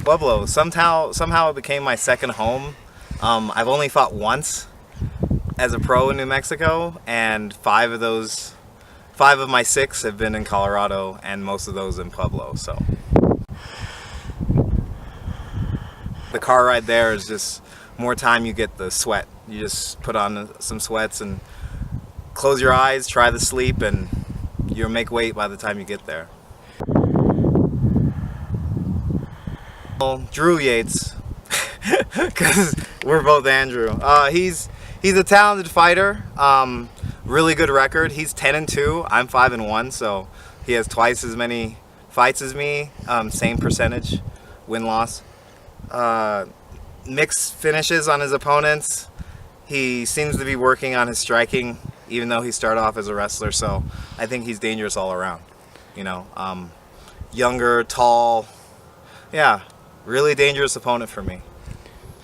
Pueblo. Somehow it became my second home. I've only fought once as a pro in New Mexico, and five of my six have been in Colorado, and most of those in Pueblo. So the car ride there is just more time you get the sweat. You just put on some sweats and close your eyes, try to sleep, and you'll make weight by the time you get there. Drew Yates, because we're both Andrew. He's a talented fighter, really good record. He's 10-2, I'm 5-1, so he has twice as many fights as me, same percentage win-loss. Mixed finishes on his opponents. He seems to be working on his striking, even though he started off as a wrestler, so I think he's dangerous all around. Younger, tall, yeah. Really dangerous opponent for me.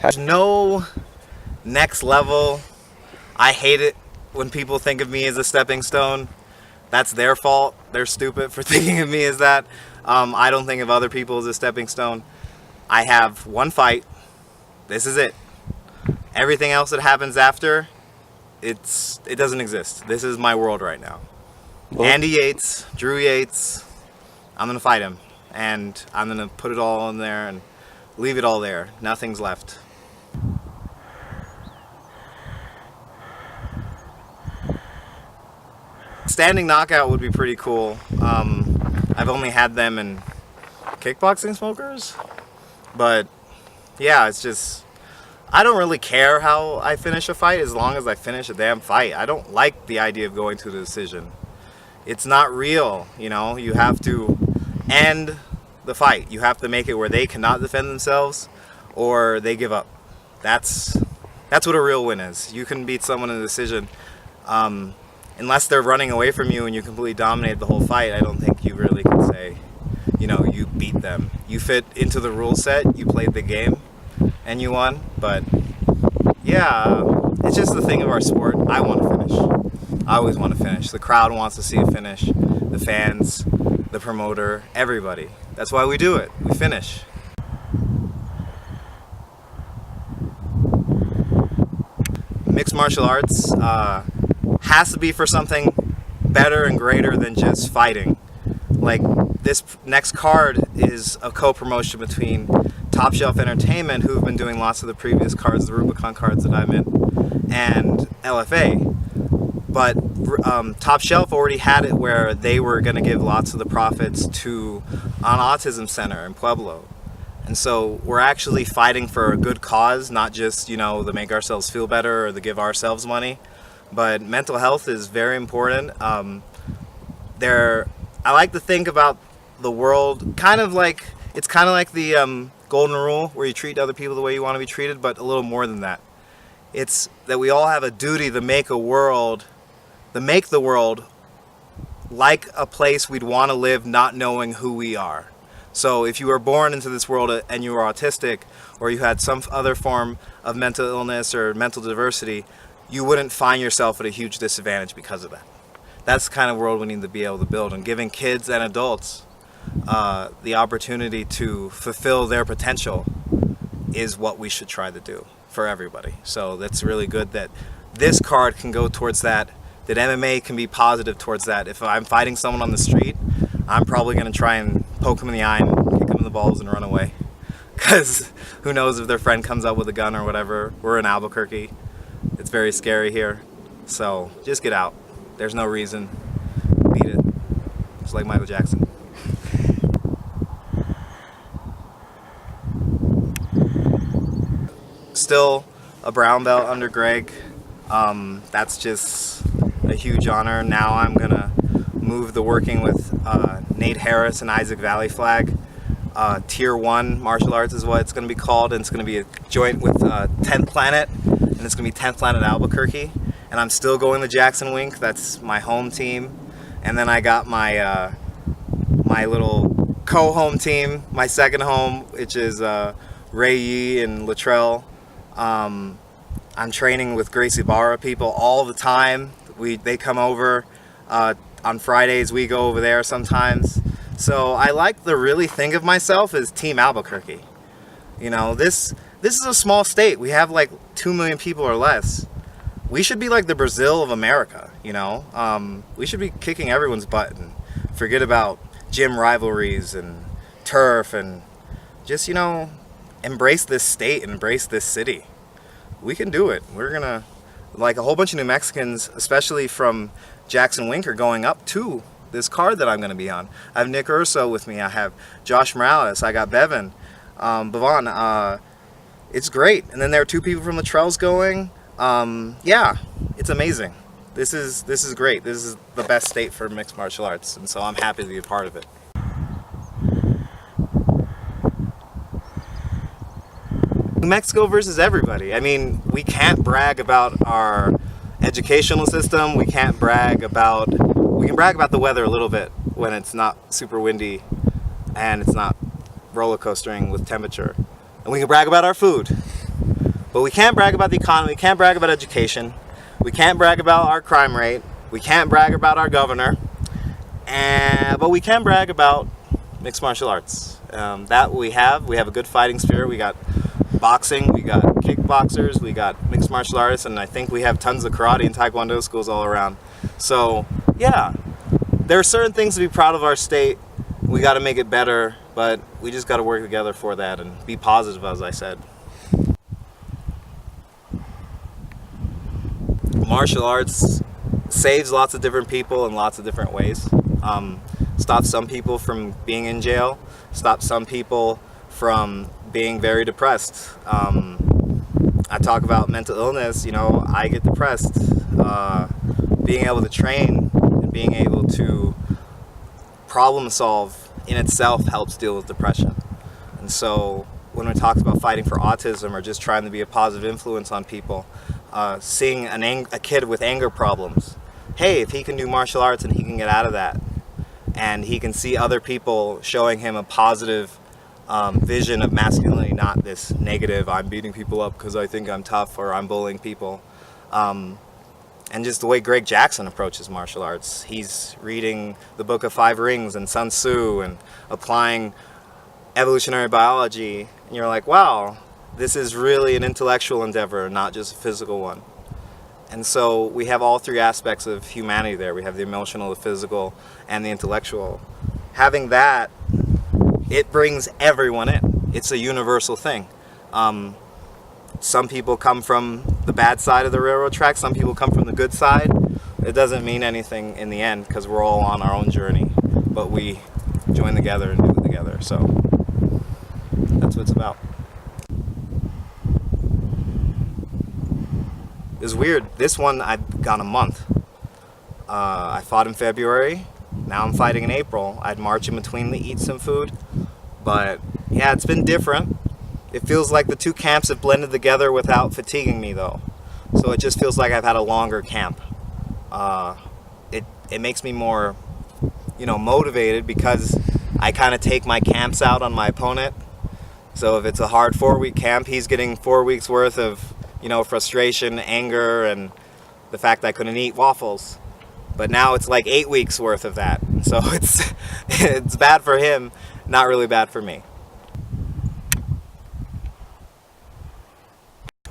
There's no next level. I hate it when people think of me as a stepping stone. That's their fault. They're stupid for thinking of me as that. I don't think of other people as a stepping stone. I have one fight. This is it. Everything else that happens after, it doesn't exist. This is my world right now. Well, Andy Yates, Drew Yates, I'm going to fight him. And I'm going to put it all in there and leave it all there. Nothing's left. Standing knockout would be pretty cool. I've only had them in kickboxing smokers. But yeah, it's just, I don't really care how I finish a fight as long as I finish a damn fight. I don't like the idea of going to the decision. It's not real, you have to end the fight. You have to make it where they cannot defend themselves or they give up. That's what a real win is. You can beat someone in a decision. Unless they're running away from you and you completely dominate the whole fight, I don't think you really can say, you beat them. You fit into the rule set, you played the game, and you won. But yeah, it's just the thing of our sport. I want to finish. I always want to finish. The crowd wants to see a finish. The fans, the promoter, everybody. That's why we do it. We finish. Mixed martial arts has to be for something better and greater than just fighting. Like, this next card is a co-promotion between Top Shelf Entertainment, who've been doing lots of the previous cards, the Rubicon cards that I'm in, and LFA. But Top Shelf already had it where they were going to give lots of the profits to an autism center in Pueblo. And so we're actually fighting for a good cause, not just, to make ourselves feel better or to give ourselves money. But mental health is very important. I like to think about the world it's kind of like the golden rule, where you treat other people the way you want to be treated, but a little more than that. It's that we all have a duty to make the world like a place we'd want to live, not knowing who we are. So if you were born into this world and you were autistic, or you had some other form of mental illness or mental diversity, you wouldn't find yourself at a huge disadvantage because of that. That's the kind of world we need to be able to build, and giving kids and adults the opportunity to fulfill their potential is what we should try to do for everybody. So that's really good that this card can go towards that MMA can be positive towards that. If I'm fighting someone on the street, I'm probably going to try and poke them in the eye and kick them in the balls and run away. Because who knows if their friend comes up with a gun or whatever. We're in Albuquerque. It's very scary here. So just get out. There's no reason. Beat it. Just like Michael Jackson. Still a brown belt under Greg. That's just a huge honor. Now I'm gonna move the working with Nate Harris and Isaac Valley Flag. Tier 1 martial arts is what it's gonna be called, and it's gonna be a joint with 10th Planet, and it's gonna be 10th Planet Albuquerque. And I'm still going to Jackson Wink. That's my home team. And then I got my my little co-home team, my second home, which is Ray Yee and Latrell. I'm training with Gracie Barra people all the time. They come over on Fridays. We go over there sometimes. So I like to really think of myself as Team Albuquerque. You know, this is a small state. We have like 2 million people or less. We should be like the Brazil of America, you know? We should be kicking everyone's butt and forget about gym rivalries and turf and just, you know, embrace this state and embrace this city. We can do it. We're gonna, like a whole bunch of New Mexicans, especially from Jackson Wink, are going up to this card that I'm gonna be on. I have Nick Urso with me. I have Josh Morales. I got Bevan. Bavon. It's great. And then there are 2 people from the Trails going. Yeah, it's amazing. This is great. This is the best state for mixed martial arts, and so I'm happy to be a part of it. New Mexico versus everybody. I mean, we can't brag about our educational system. We can brag about the weather a little bit when it's not super windy and it's not roller coastering with temperature. And we can brag about our food. But we can't brag about the economy, we can't brag about education, we can't brag about our crime rate, we can't brag about our governor, but we can brag about mixed martial arts. That we have a good fighting spirit. We got boxing, we got kickboxers, we got mixed martial artists, and I think we have tons of karate and taekwondo schools all around. So yeah, there are certain things to be proud of our state. We got to make it better, but we just got to work together for that and be positive, as I said. Martial arts saves lots of different people in lots of different ways. Stops some people from being in jail, stops some people from being very depressed. I talk about mental illness, you know, I get depressed. Being able to train and being able to problem solve in itself helps deal with depression. And so when we talk about fighting for autism or just trying to be a positive influence on people, seeing a kid with anger problems, hey, if he can do martial arts and he can get out of that, and he can see other people showing him a positive vision of masculinity, not this negative, I'm beating people up because I think I'm tough or I'm bullying people. And just the way Greg Jackson approaches martial arts. He's reading the Book of Five Rings and Sun Tzu and applying evolutionary biology. And you're like, wow, this is really an intellectual endeavor, not just a physical one. And so we have all 3 aspects of humanity there. We have the emotional, the physical, and the intellectual. Having that, it brings everyone in. It's a universal thing. Some people come from the bad side of the railroad track, some people come from the good side. It doesn't mean anything in the end because we're all on our own journey, but we join together and do it together. So that's what it's about. It was weird. This one I'd gone a month. I fought in February. Now I'm fighting in April. I'd march in between to eat some food. But yeah, it's been different. It feels like the 2 camps have blended together without fatiguing me though. So it just feels like I've had a longer camp. It makes me more, you know, motivated because I kind of take my camps out on my opponent. So if it's a hard 4-week camp, he's getting 4 weeks worth of, you know, frustration, anger, and the fact that I couldn't eat waffles. But now it's like 8 weeks worth of that. So it's bad for him, not really bad for me.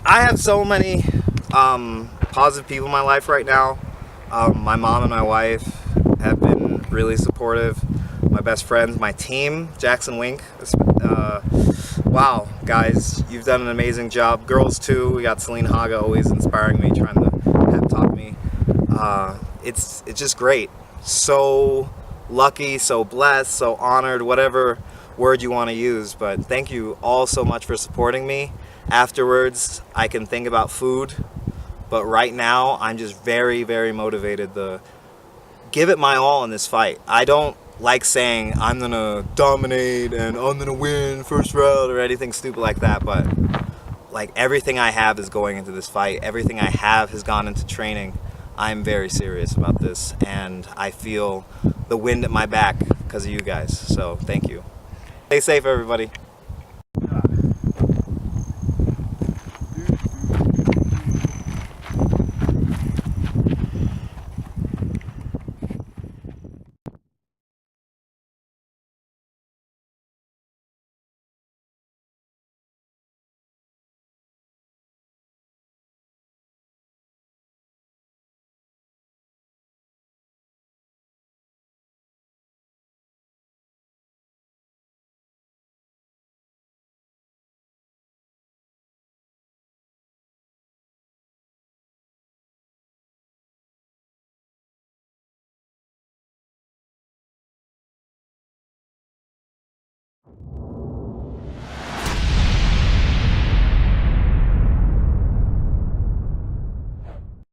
I have so many positive people in my life right now. My mom and my wife have been really supportive. My best friends, my team, Jackson Wink. Wow, guys, you've done an amazing job. Girls too. We got Celine Haga always inspiring me, trying to pep talk me. It's just great. So lucky, so blessed, so honored, whatever word you want to use. But thank you all so much for supporting me. Afterwards, I can think about food, but right now I'm just very, very motivated to give it my all in this fight. I don't like saying I'm gonna dominate and I'm gonna win first round or anything stupid like that, but like everything I have is going into this fight. Everything I have has gone into training. I'm very serious about this, and I feel the wind at my back because of you guys. So thank you. Stay safe, everybody.